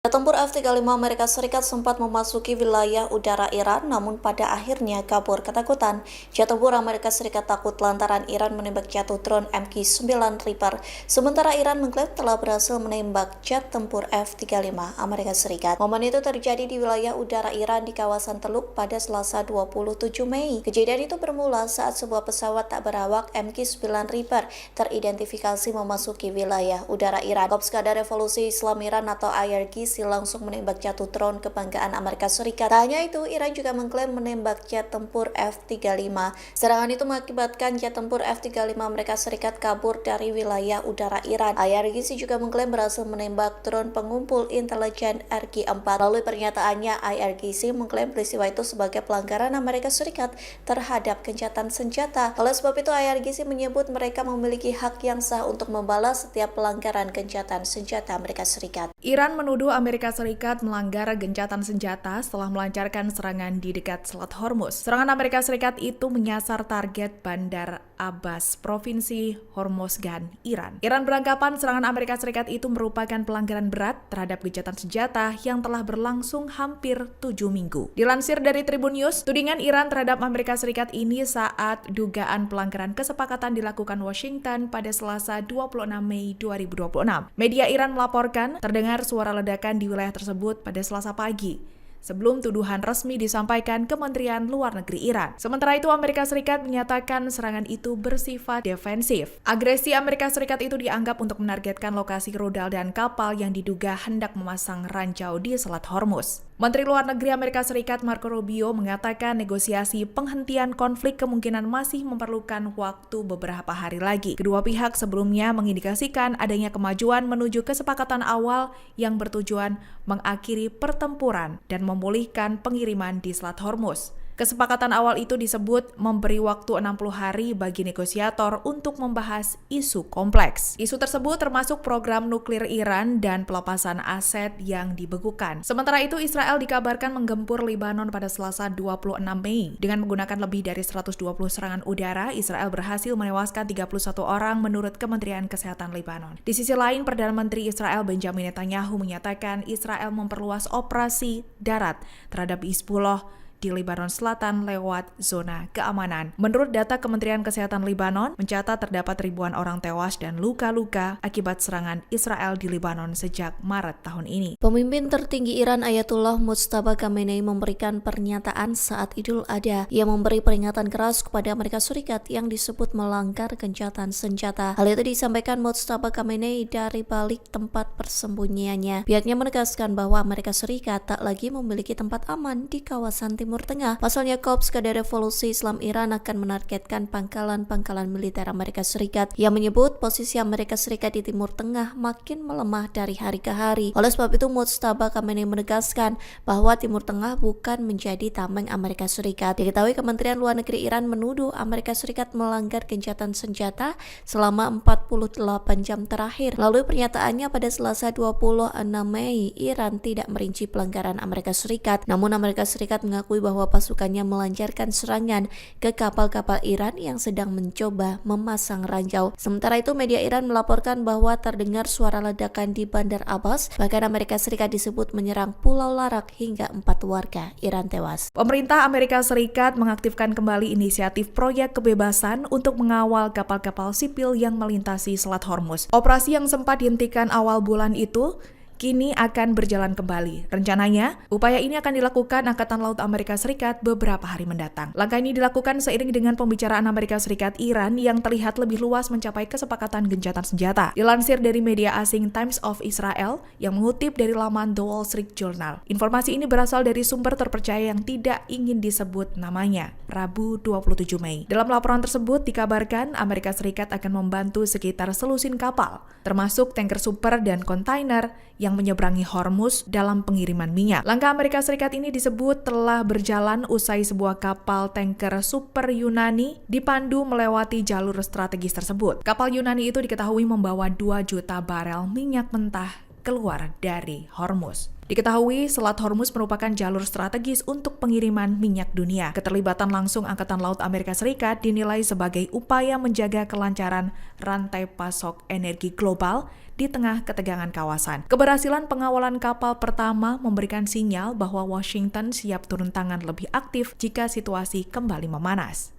Tempur F-35 Amerika Serikat sempat memasuki wilayah udara Iran, namun pada akhirnya kabur ketakutan. Jet tempur Amerika Serikat takut lantaran Iran menembak jatuh drone MQ-9 Reaper, sementara Iran mengklaim telah berhasil menembak jet tempur F-35 Amerika Serikat. Momen itu terjadi di wilayah udara Iran di kawasan Teluk pada Selasa 27 Mei. Kejadian itu bermula saat sebuah pesawat tak berawak MQ-9 Reaper teridentifikasi memasuki wilayah udara Iran. Korps Kadar Revolusi Islam Iran atau IRGC langsung menembak jatuh drone kebanggaan Amerika Serikat. Tak hanya itu, Iran juga mengklaim menembak jet tempur F-35. Serangan itu mengakibatkan jet tempur F-35 Amerika Serikat kabur dari wilayah udara Iran. IRGC juga mengklaim berhasil menembak drone pengumpul intelijen RQ-4. Melalui pernyataannya, IRGC mengklaim peristiwa itu sebagai pelanggaran Amerika Serikat terhadap gencatan senjata. Oleh sebab itu, IRGC menyebut mereka memiliki hak yang sah untuk membalas setiap pelanggaran gencatan senjata Amerika Serikat. Iran menuduh Amerika Serikat melanggar gencatan senjata setelah melancarkan serangan di dekat Selat Hormuz. Serangan Amerika Serikat itu menyasar target Bandar Abbas, Provinsi Hormozgan, Iran. Iran beranggapan serangan Amerika Serikat itu merupakan pelanggaran berat terhadap gencatan senjata yang telah berlangsung hampir 7 minggu. Dilansir dari Tribun News, tudingan Iran terhadap Amerika Serikat ini saat dugaan pelanggaran kesepakatan dilakukan Washington pada Selasa 26 Mei 2026. Media Iran melaporkan terdengar suara ledakan di wilayah tersebut pada Selasa pagi, sebelum tuduhan resmi disampaikan Kementerian Luar Negeri Iran. Sementara itu, Amerika Serikat menyatakan serangan itu bersifat defensif. Agresi Amerika Serikat itu dianggap untuk menargetkan lokasi rudal dan kapal yang diduga hendak memasang ranjau di Selat Hormuz. Menteri Luar Negeri Amerika Serikat Marco Rubio mengatakan negosiasi penghentian konflik kemungkinan masih memerlukan waktu beberapa hari lagi. Kedua pihak sebelumnya mengindikasikan adanya kemajuan menuju kesepakatan awal yang bertujuan mengakhiri pertempuran dan memulihkan pengiriman di Selat Hormuz. Kesepakatan awal itu disebut memberi waktu 60 hari bagi negosiator untuk membahas isu kompleks. Isu tersebut termasuk program nuklir Iran dan pelepasan aset yang dibekukan. Sementara itu, Israel dikabarkan menggempur Lebanon pada Selasa 26 Mei. Dengan menggunakan lebih dari 120 serangan udara, Israel berhasil menewaskan 31 orang menurut Kementerian Kesehatan Lebanon. Di sisi lain, Perdana Menteri Israel Benjamin Netanyahu menyatakan Israel memperluas operasi darat terhadap Hizbullah di Lebanon Selatan lewat zona keamanan. Menurut data Kementerian Kesehatan Lebanon, mencatat terdapat ribuan orang tewas dan luka-luka akibat serangan Israel di Lebanon sejak Maret tahun ini. Pemimpin tertinggi Iran Ayatollah Mujtaba Khamenei memberikan pernyataan saat Idul Adha. Ia memberi peringatan keras kepada Amerika Serikat yang disebut melanggar gencatan senjata. Hal itu disampaikan Mujtaba Khamenei dari balik tempat persembunyiannya. Pihaknya menegaskan bahwa Amerika Serikat tak lagi memiliki tempat aman di kawasan Timur Tengah. Pasalnya, Korps Kadar Revolusi Islam Iran akan menargetkan pangkalan-pangkalan militer Amerika Serikat yang menyebut posisi Amerika Serikat di Timur Tengah makin melemah dari hari ke hari. Oleh sebab itu, Mujtaba Khamenei menegaskan bahwa Timur Tengah bukan menjadi tameng Amerika Serikat. Diketahui Kementerian Luar Negeri Iran menuduh Amerika Serikat melanggar gencatan senjata selama 48 jam terakhir. Melalui pernyataannya pada Selasa 26 Mei, Iran tidak merinci pelanggaran Amerika Serikat. Namun Amerika Serikat mengakui bahwa pasukannya melancarkan serangan ke kapal-kapal Iran yang sedang mencoba memasang ranjau. Sementara itu, media Iran melaporkan bahwa terdengar suara ledakan di Bandar Abbas. Bahkan Amerika Serikat disebut menyerang Pulau Larak hingga 4 warga Iran tewas. Pemerintah Amerika Serikat mengaktifkan kembali inisiatif proyek kebebasan untuk mengawal kapal-kapal sipil yang melintasi Selat Hormuz. Operasi yang sempat dihentikan awal bulan itu kini akan berjalan kembali. Rencananya, upaya ini akan dilakukan Angkatan Laut Amerika Serikat beberapa hari mendatang. Langkah ini dilakukan seiring dengan pembicaraan Amerika Serikat-Iran yang terlihat lebih luas mencapai kesepakatan gencatan senjata. Dilansir dari media asing Times of Israel yang mengutip dari laman The Wall Street Journal. Informasi ini berasal dari sumber terpercaya yang tidak ingin disebut namanya, Rabu 27 Mei. Dalam laporan tersebut dikabarkan Amerika Serikat akan membantu sekitar selusin kapal, termasuk tanker super dan kontainer yang menyeberangi Hormuz dalam pengiriman minyak. Langkah Amerika Serikat ini disebut telah berjalan usai sebuah kapal tanker super Yunani dipandu melewati jalur strategis tersebut. Kapal Yunani itu diketahui membawa 2 juta barel minyak mentah keluar dari Hormuz. Diketahui, Selat Hormuz merupakan jalur strategis untuk pengiriman minyak dunia. Keterlibatan langsung Angkatan Laut Amerika Serikat dinilai sebagai upaya menjaga kelancaran rantai pasok energi global di tengah ketegangan kawasan. Keberhasilan pengawalan kapal pertama memberikan sinyal bahwa Washington siap turun tangan lebih aktif jika situasi kembali memanas.